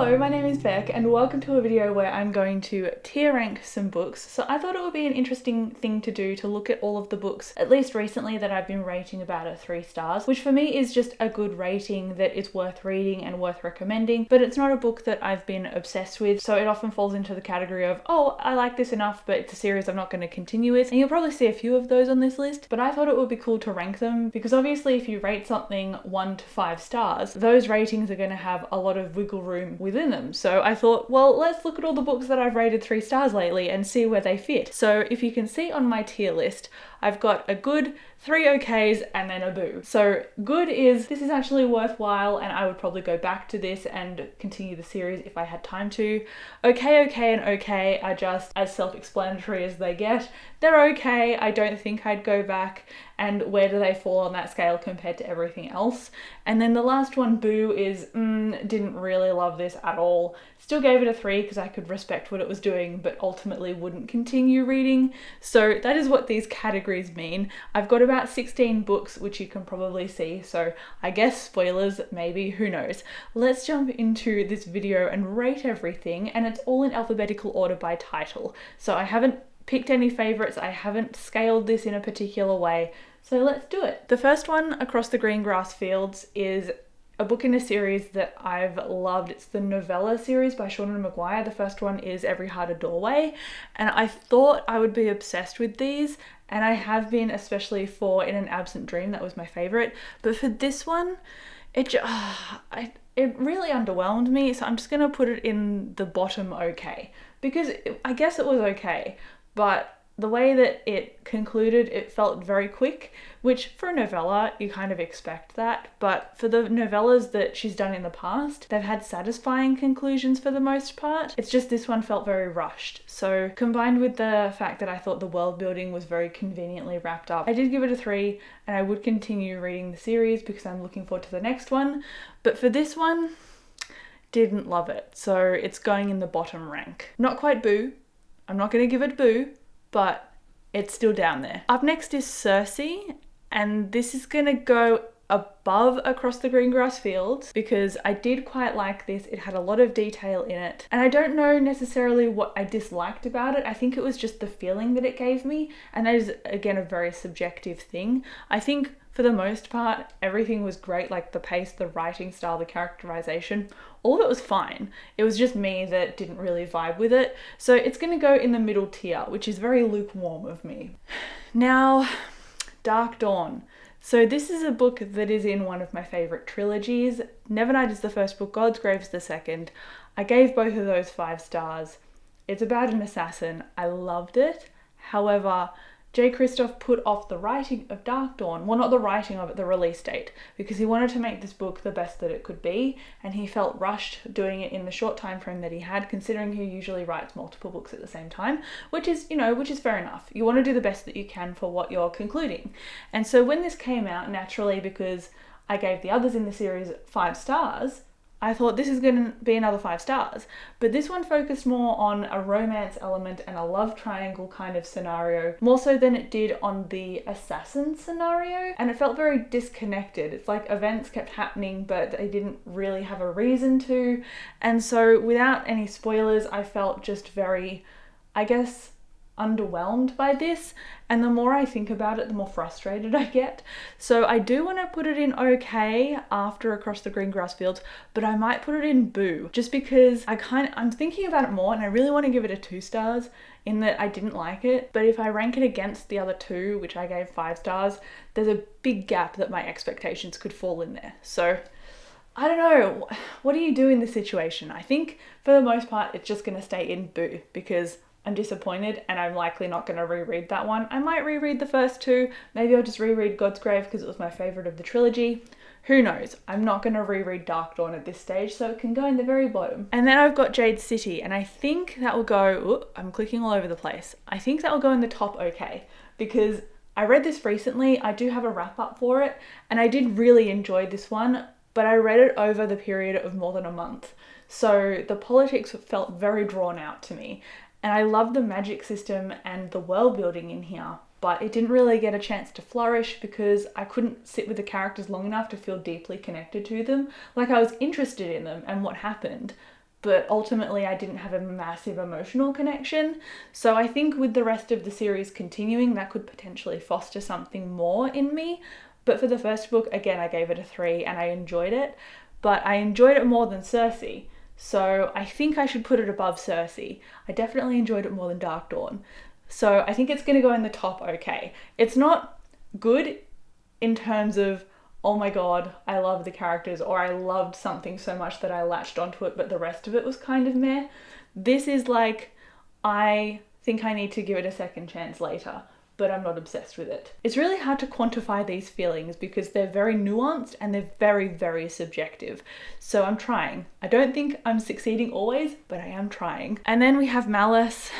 Hello, my name is Beck and welcome to a video where I'm going to tier rank some books. So I thought it would be an interesting thing to do to look at all of the books, at least recently, that I've been rating about at 3 stars, which for me is just a good rating that is worth reading and worth recommending, but it's not a book that I've been obsessed with, so it often falls into the category of, oh, I like this enough, but it's a series I'm not going to continue with. And you'll probably see a few of those on this list, but I thought it would be cool to rank them because obviously if you rate something 1 to 5 stars, those ratings are going to have a lot of wiggle room within them. So I thought, well, let's look at all the books that I've rated 3 stars lately and see where they fit. So if you can see on my tier list, I've got a good, 3 okays, and then a boo. So good is, this is actually worthwhile and I would probably go back to this and continue the series if I had time to. Okay, and okay are just as self-explanatory as they get. They're okay, I don't think I'd go back, and where do they fall on that scale compared to everything else? And then the last one, boo, is didn't really love this at all. Still gave it a 3 because I could respect what it was doing, but ultimately wouldn't continue reading. So that is what these categories mean. I've got about 16 books, which you can probably see, so I guess spoilers, maybe, who knows. Let's jump into this video and rate everything, and it's all in alphabetical order by title. So I haven't picked any favorites, I haven't scaled this in a particular way, so let's do it. The first one, Across the Green Grass Fields, is a book in a series that I've loved. It's the novella series by Sean Maguire. The first one is Every Heart a Doorway, and I thought I would be obsessed with these, and I have been, especially for In an Absent Dream, that was my favorite. But for this one, it really underwhelmed me, so I'm just gonna put it in the bottom okay, because I guess it was okay, but the way that it concluded, it felt very quick, which for a novella, you kind of expect that. But for the novellas that she's done in the past, they've had satisfying conclusions for the most part. It's just this one felt very rushed. So combined with the fact that I thought the world building was very conveniently wrapped up, I did give it a 3, and I would continue reading the series because I'm looking forward to the next one. But for this one, didn't love it. So it's going in the bottom rank. Not quite boo. I'm not going to give it boo, but it's still down there. Up next is Circe, and this is gonna go above Across the Green Grass Fields because I did quite like this. It had a lot of detail in it, and I don't know necessarily what I disliked about it. I think it was just the feeling that it gave me, and that is, again, a very subjective thing. I think for the most part, everything was great, like the pace, the writing style, the characterization, all of it was fine. It was just me that didn't really vibe with it. So it's gonna go in the middle tier, which is very lukewarm of me. Now, Dark Dawn. So this is a book that is in one of my favorite trilogies. Nevernight is the first book, God's Grave is the second. I gave both of those 5 stars. It's about an assassin. I loved it. However, J. Christoph put off the writing of Dark Dawn, well, not the writing of it, the release date, because he wanted to make this book the best that it could be, and he felt rushed doing it in the short time frame that he had, considering he usually writes multiple books at the same time, which is fair enough. You want to do the best that you can for what you're concluding. And so when this came out, naturally, because I gave the others in the series 5 stars, I thought this is going to be another 5 stars, but this one focused more on a romance element and a love triangle kind of scenario, more so than it did on the assassin scenario, and it felt very disconnected. It's like events kept happening, but they didn't really have a reason to, and so without any spoilers, I felt just very, I guess, underwhelmed by this, and the more I think about it, the more frustrated I get. So I do want to put it in okay after Across the Green Grass Fields, but I might put it in boo, just because I'm thinking about it more, and I really want to give it a 2 stars in that I didn't like it, but if I rank it against the other 2, which I gave 5 stars, there's a big gap that my expectations could fall in there. So I don't know, what do you do in this situation? I think for the most part it's just going to stay in boo because I'm disappointed and I'm likely not going to reread that one. I might reread the first 2. Maybe I'll just reread God's Grave because it was my favourite of the trilogy. Who knows? I'm not going to reread Dark Dawn at this stage, so it can go in the very bottom. And then I've got Jade City, and I think that will go, I'm clicking all over the place. I think that will go in the top okay, because I read this recently. I do have a wrap up for it, and I did really enjoy this one, but I read it over the period of more than a month. So the politics felt very drawn out to me. And I love the magic system and the world building in here, but it didn't really get a chance to flourish because I couldn't sit with the characters long enough to feel deeply connected to them. Like I was interested in them and what happened, but ultimately I didn't have a massive emotional connection. So I think with the rest of the series continuing, that could potentially foster something more in me. But for the first book, again, I gave it a 3 and I enjoyed it, but I enjoyed it more than Cersei. So I think I should put it above Cersei. I definitely enjoyed it more than Dark Dawn. So I think it's going to go in the top okay. It's not good in terms of, oh my god, I love the characters, or I loved something so much that I latched onto it, but the rest of it was kind of meh. This is like, I think I need to give it a second chance later, but I'm not obsessed with it. It's really hard to quantify these feelings because they're very nuanced and they're very, very subjective. So I'm trying. I don't think I'm succeeding always, but I am trying. And then we have Malice.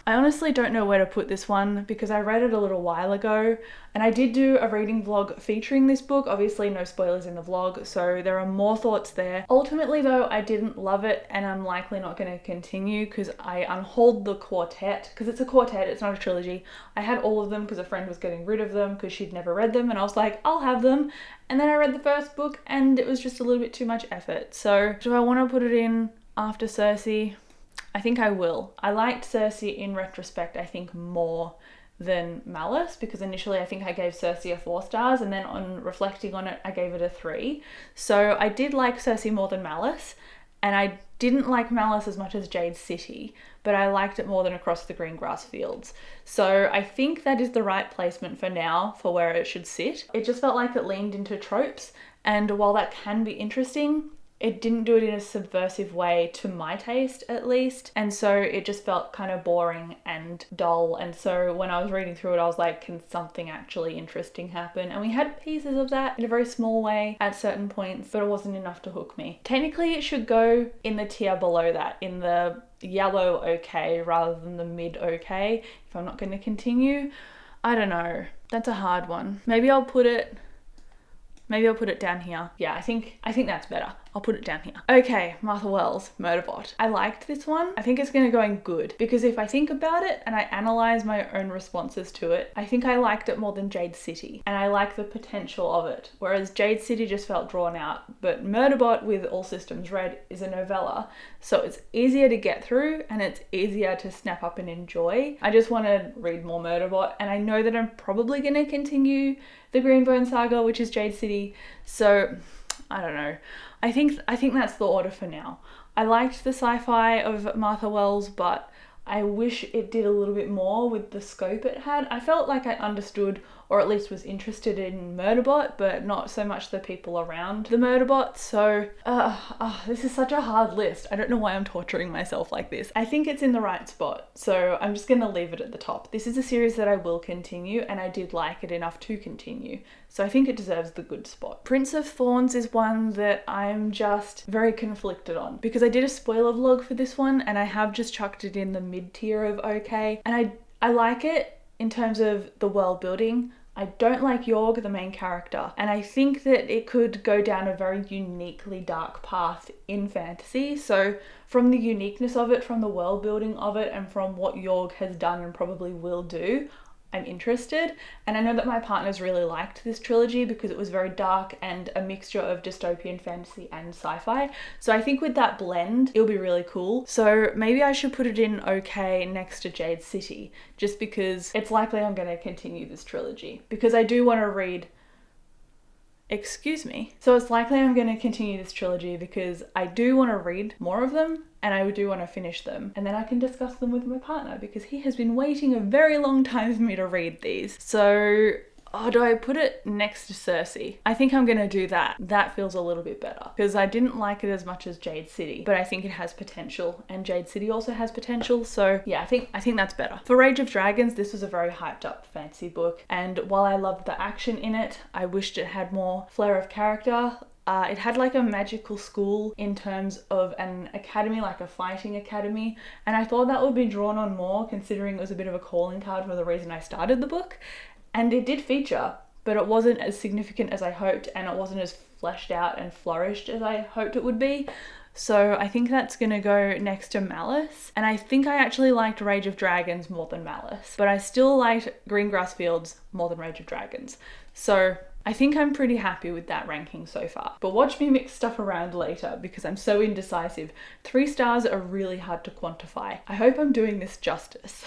I honestly don't know where to put this one because I read it a little while ago, and I did do a reading vlog featuring this book. Obviously no spoilers in the vlog, so there are more thoughts there. Ultimately though, I didn't love it, and I'm likely not going to continue because I unhauled the quartet, because it's a quartet, it's not a trilogy. I had all of them because a friend was getting rid of them because she'd never read them, and I was like, I'll have them. And then I read the first book and it was just a little bit too much effort. So do I want to put it in after Cersei? I think I will. I liked Cersei in retrospect, I think, more than Malice, because initially I think I gave Cersei a 4 stars, and then on reflecting on it, I gave it a 3. So I did like Cersei more than Malice, and I didn't like Malice as much as Jade City, but I liked it more than Across the Green Grass Fields. So I think that is the right placement for now for where it should sit. It just felt like it leaned into tropes, and while that can be interesting, it didn't do it in a subversive way to my taste, at least. And so it just felt kind of boring and dull. And so when I was reading through it, I was like, can something actually interesting happen? And we had pieces of that in a very small way at certain points, but it wasn't enough to hook me. Technically, it should go in the tier below that, in the yellow okay rather than the mid okay, if I'm not going to continue. I don't know. That's a hard one. Maybe I'll put it down here. Yeah, I think that's better. I'll put it down here. Okay, Martha Wells, Murderbot. I liked this one. I think it's gonna go in good, because if I think about it and I analyze my own responses to it, I think I liked it more than Jade City, and I like the potential of it. Whereas Jade City just felt drawn out, but Murderbot with All Systems Red is a novella, so it's easier to get through and it's easier to snap up and enjoy. I just want to read more Murderbot, and I know that I'm probably gonna continue the Greenbone Saga, which is Jade City, so I don't know. I think that's the order for now. I liked the sci-fi of Martha Wells, but I wish it did a little bit more with the scope it had. I felt like I understood, or at least was interested in Murderbot, but not so much the people around the Murderbot. So this is such a hard list. I don't know why I'm torturing myself like this. I think it's in the right spot, so I'm just gonna leave it at the top. This is a series that I will continue, and I did like it enough to continue, so I think it deserves the good spot. Prince of Thorns is one that I'm just very conflicted on, because I did a spoiler vlog for this one, and I have just chucked it in the mid tier of okay, and I like it in terms of the world building. I don't like Yorg, the main character, and I think that it could go down a very uniquely dark path in fantasy. So from the uniqueness of it, from the world building of it, and from what Yorg has done and probably will do, I'm interested. And I know that my partners really liked this trilogy because it was very dark and a mixture of dystopian fantasy and sci-fi. So I think with that blend, it'll be really cool. So maybe I should put it in okay next to Jade City, just because it's likely I'm going to continue this trilogy, because I do want to read. Excuse me. So it's likely I'm going to continue this trilogy because I do want to read more of them, and I do want to finish them, and then I can discuss them with my partner because he has been waiting a very long time for me to read these. So do I put it next to Cersei? I think I'm gonna do that. That feels a little bit better because I didn't like it as much as Jade City, but I think it has potential, and Jade City also has potential. So yeah, I think that's better. For Rage of Dragons, this was a very hyped up fantasy book, and while I loved the action in it, I wished it had more flair of character. It had like a magical school in terms of an academy, like a fighting academy, and I thought that would be drawn on more, considering it was a bit of a calling card for the reason I started the book. And it did feature, but it wasn't as significant as I hoped, and it wasn't as fleshed out and flourished as I hoped it would be. So I think that's gonna go next to Malice. And I think I actually liked Rage of Dragons more than Malice, but I still liked Green Grass Fields more than Rage of Dragons. So I think I'm pretty happy with that ranking so far. But watch me mix stuff around later because I'm so indecisive. 3 stars are really hard to quantify. I hope I'm doing this justice.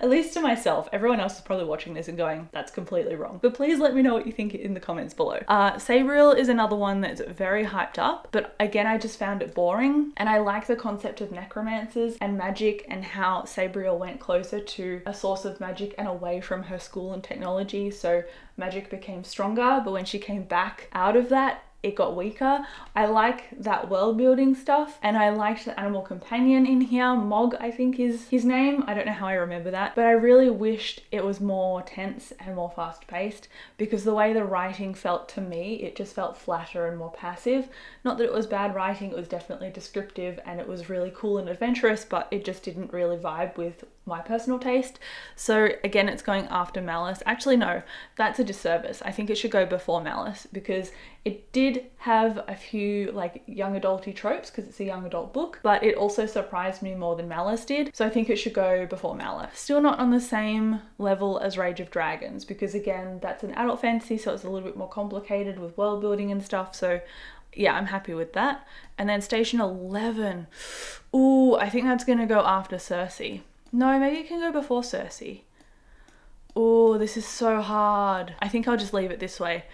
At least to myself. Everyone else is probably watching this and going, that's completely wrong. But please let me know what you think in the comments below. Sabrina is another one that's very hyped up, but again, I just found it boring. And I like the concept of necromancers and magic and how Sabrina went closer to a source of magic and away from her school and technology. So magic became stronger, but when she came back out of that, it got weaker. I like that world building stuff, and I liked the animal companion in here. Mog, I think is his name. I don't know how I remember that, but I really wished it was more tense and more fast paced because the way the writing felt to me, it just felt flatter and more passive. Not that it was bad writing, it was definitely descriptive and it was really cool and adventurous, but it just didn't really vibe with my personal taste. So again, it's going after Malice. Actually, no, that's a disservice. I think it should go before Malice because it did have a few like young adulty tropes because it's a young adult book, but it also surprised me more than Malice did. So I think it should go before Malice. Still not on the same level as Rage of Dragons because again, that's an adult fantasy, so it's a little bit more complicated with world building and stuff. So yeah, I'm happy with that. And then Station 11. Ooh, I think that's gonna go after Cersei. No, maybe it can go before Cersei. Oh, this is so hard. I think I'll just leave it this way.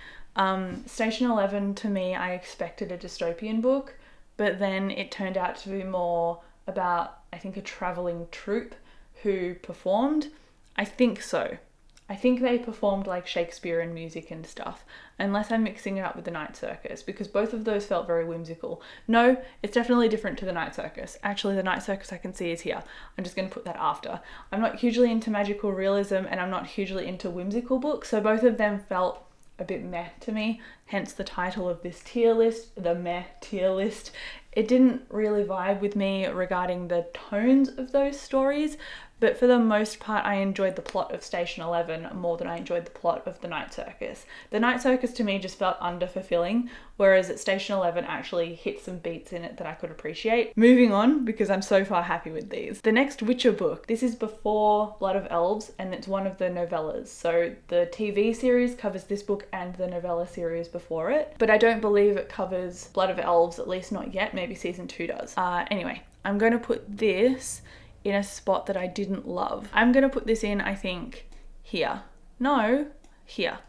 Station 11, to me, I expected a dystopian book, but then it turned out to be more about, I think, a traveling troupe who performed. I think so. I think they performed like Shakespeare and music and stuff, unless I'm mixing it up with the Night Circus, because both of those felt very whimsical. No, it's definitely different to the Night Circus. Actually, the Night Circus I can see is here. I'm just going to put that after. I'm not hugely into magical realism and I'm not hugely into whimsical books, so both of them felt a bit meh to me, hence the title of this tier list, the meh tier list. It didn't really vibe with me regarding the tones of those stories, but for the most part I enjoyed the plot of Station 11 more than I enjoyed the plot of the Night Circus. The Night Circus to me just felt under-fulfilling, whereas at Station 11 actually hit some beats in it that I could appreciate. Moving on, because I'm so far happy with these. The next Witcher book. This is before Blood of Elves and it's one of the novellas. So the TV series covers this book and the novella series before it, but I don't believe it covers Blood of Elves, at least not yet. Maybe season 2 does. Anyway, I'm going to put this in a spot that I didn't love. I'm going to put this in, I think, here. No, here.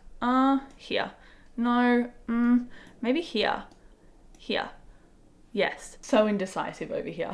Here. No, maybe here. Here. Yes. So indecisive over here.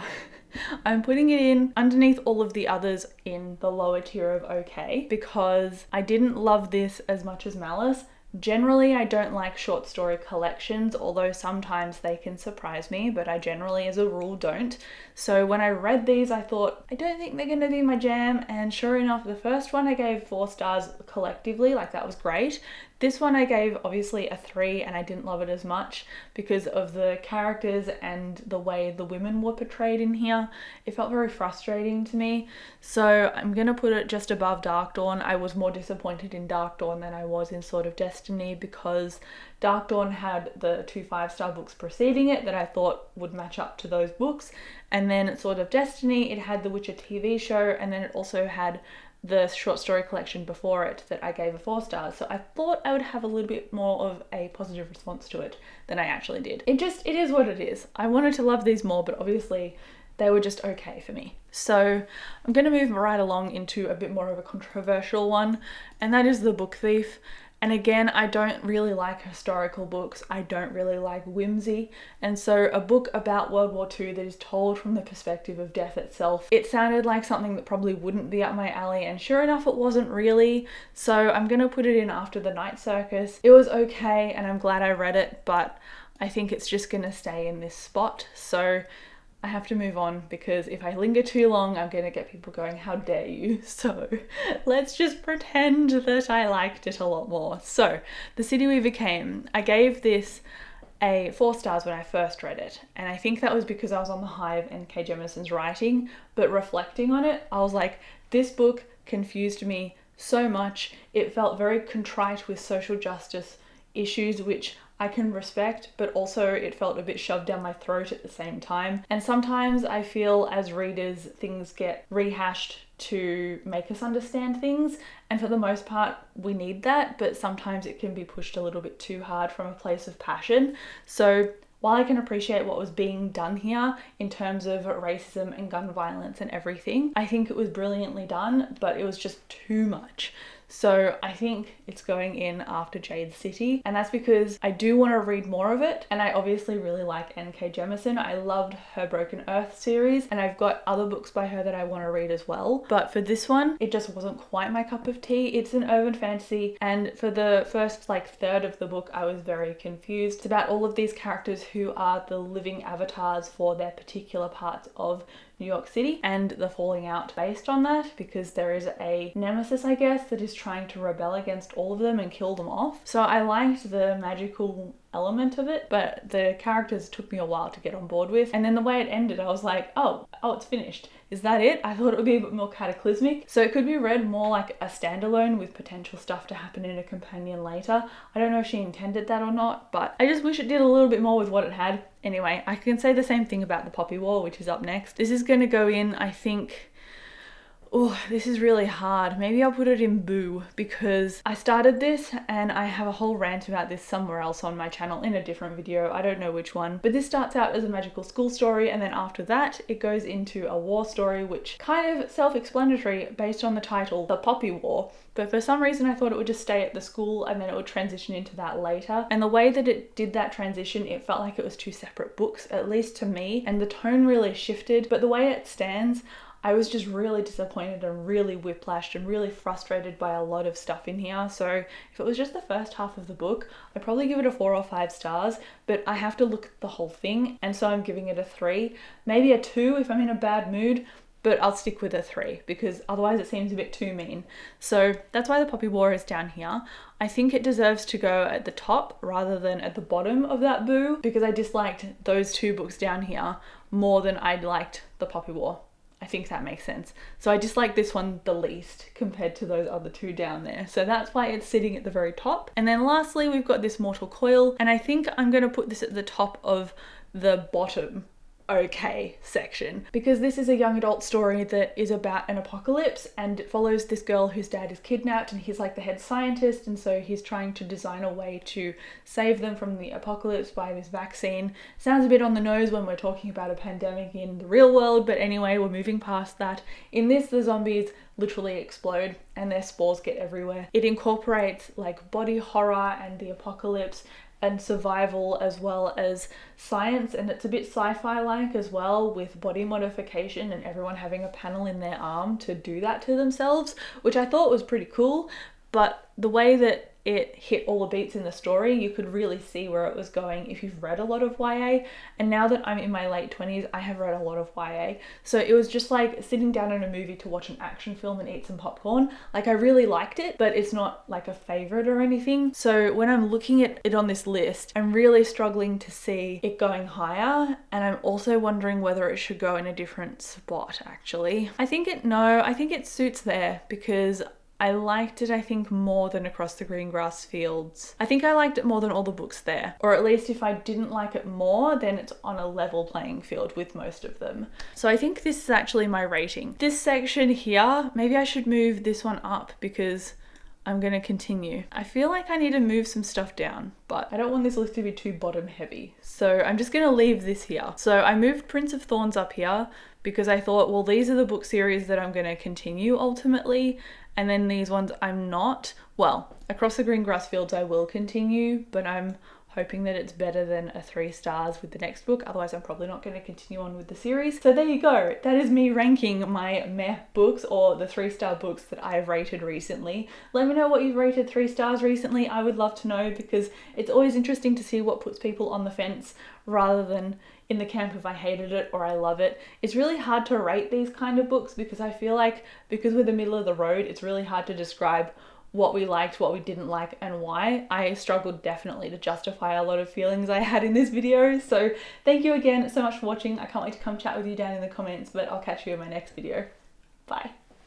I'm putting it in underneath all of the others in the lower tier of okay because I didn't love this as much as Malice. Generally, I don't like short story collections, although sometimes they can surprise me, but I generally, as a rule, don't. So when I read these, I thought, I don't think they're going to be my jam, and sure enough, the first one I gave 4 stars collectively, like that was great. This one I gave obviously a 3 and I didn't love it as much because of the characters and the way the women were portrayed in here. It felt very frustrating to me. So I'm going to put it just above Dark Dawn. I was more disappointed in Dark Dawn than I was in Sword of Destiny because Dark Dawn had the 2 5-star books preceding it that I thought would match up to those books. And then Sword of Destiny, it had the Witcher TV show, and then it also had the short story collection before it that I gave a 4 stars. So I thought I would have a little bit more of a positive response to it than I actually did. It is what it is. I wanted to love these more, but obviously they were just okay for me. So I'm going to move right along into a bit more of a controversial one, and that is The Book Thief. And again, I don't really like historical books. I don't really like whimsy. And so a book about World War II that is told from the perspective of death itself, it sounded like something that probably wouldn't be up my alley. And sure enough, it wasn't really. So I'm going to put it in after the Night Circus. It was okay and I'm glad I read it, but I think it's just going to stay in this spot. So I have to move on because if I linger too long, I'm going to get people going, how dare you? So let's just pretend that I liked it a lot more. So The City We Became, I gave this a 4 stars when I first read it. And I think that was because I was on the high of N.K. Jemisin's writing, but reflecting on it, I was like, this book confused me so much. It felt very contrite with social justice issues, which I can respect, but also it felt a bit shoved down my throat at the same time. And sometimes I feel as readers, things get rehashed to make us understand things, and for the most part we need that, but sometimes it can be pushed a little bit too hard from a place of passion. So while I can appreciate what was being done here in terms of racism and gun violence and everything, I think it was brilliantly done, but it was just too much. So I think it's going in after Jade City, and that's because I do want to read more of it, and I obviously really like N.K. Jemisin. I loved her Broken Earth series, and I've got other books by her that I want to read as well. But for this one, it just wasn't quite my cup of tea. It's an urban fantasy, and for the first third of the book, I was very confused. It's about all of these characters who are the living avatars for their particular parts of New York City, and the falling out based on that, because there is a nemesis, I guess, that is trying to rebel against all of them and kill them off. So I liked the magical element of it, but the characters took me a while to get on board with. And then the way it ended, I was like, oh, it's finished. Is that it? I thought it would be a bit more cataclysmic. So it could be read more like a standalone with potential stuff to happen in a companion later. I don't know if she intended that or not, but I just wish it did a little bit more with what it had. Anyway, I can say the same thing about the Poppy War, which is up next. This is going to go in, I think, oh, this is really hard. Maybe I'll put it in Boo, because I started this and I have a whole rant about this somewhere else on my channel in a different video. I don't know which one. But this starts out as a magical school story, and then after that it goes into a war story, which kind of self-explanatory based on the title, The Poppy War. But for some reason I thought it would just stay at the school and then it would transition into that later. And the way that it did that transition, it felt like it was two separate books, at least to me, and the tone really shifted. But the way it stands, I was just really disappointed and really whiplashed and really frustrated by a lot of stuff in here. So if it was just the first half of the book, I'd probably give it a 4 or 5 stars, but I have to look at the whole thing, and so I'm giving it a 3, maybe a 2 if I'm in a bad mood, but I'll stick with a 3 because otherwise it seems a bit too mean. So that's why the Poppy War is down here. I think it deserves to go at the top rather than at the bottom of that Boo, because I disliked those 2 books down here more than I liked the Poppy War. I think that makes sense. So I dislike this one the least compared to those other 2 down there. So that's why it's sitting at the very top. And then lastly, we've got this Mortal Coil, and I think I'm going to put this at the top of the bottom okay section, because this is a young adult story that is about an apocalypse, and it follows this girl whose dad is kidnapped, and he's like the head scientist, and so he's trying to design a way to save them from the apocalypse by this vaccine. Sounds a bit on the nose when we're talking about a pandemic in the real world, but anyway, we're moving past that. In this, the zombies literally explode and their spores get everywhere. It incorporates like body horror and the apocalypse and survival as well as science, and it's a bit sci-fi like as well, with body modification and everyone having a panel in their arm to do that to themselves, which I thought was pretty cool. But the way that it hit all the beats in the story, you could really see where it was going if you've read a lot of YA. And now that I'm in my late 20s, I have read a lot of YA. So it was just like sitting down in a movie to watch an action film and eat some popcorn. Like, I really liked it, but it's not like a favorite or anything. So when I'm looking at it on this list, I'm really struggling to see it going higher. And I'm also wondering whether it should go in a different spot, actually. I think it suits there because I liked it, I think, more than Across the Green Grass Fields. I think I liked it more than all the books there. Or at least if I didn't like it more, then it's on a level playing field with most of them. So I think this is actually my rating. This section here, maybe I should move this one up because I'm going to continue. I feel like I need to move some stuff down, but I don't want this list to be too bottom heavy. So I'm just going to leave this here. So I moved Prince of Thorns up here because I thought, well, these are the book series that I'm going to continue ultimately. And then these ones I'm not. Well, Across the Green Grass Fields I will continue, but I'm hoping that it's better than a 3 stars with the next book. Otherwise, I'm probably not going to continue on with the series. So there you go. That is me ranking my meh books, or the 3-star books that I've rated recently. Let me know what you've rated 3 stars recently. I would love to know, because it's always interesting to see what puts people on the fence rather than in the camp of I hated it or I love it. It's really hard to rate these kind of books because I feel like because we're the middle of the road, it's really hard to describe what we liked, what we didn't like, and why. I struggled definitely to justify a lot of feelings I had in this video. So thank you again so much for watching. I can't wait to come chat with you down in the comments, but I'll catch you in my next video. Bye.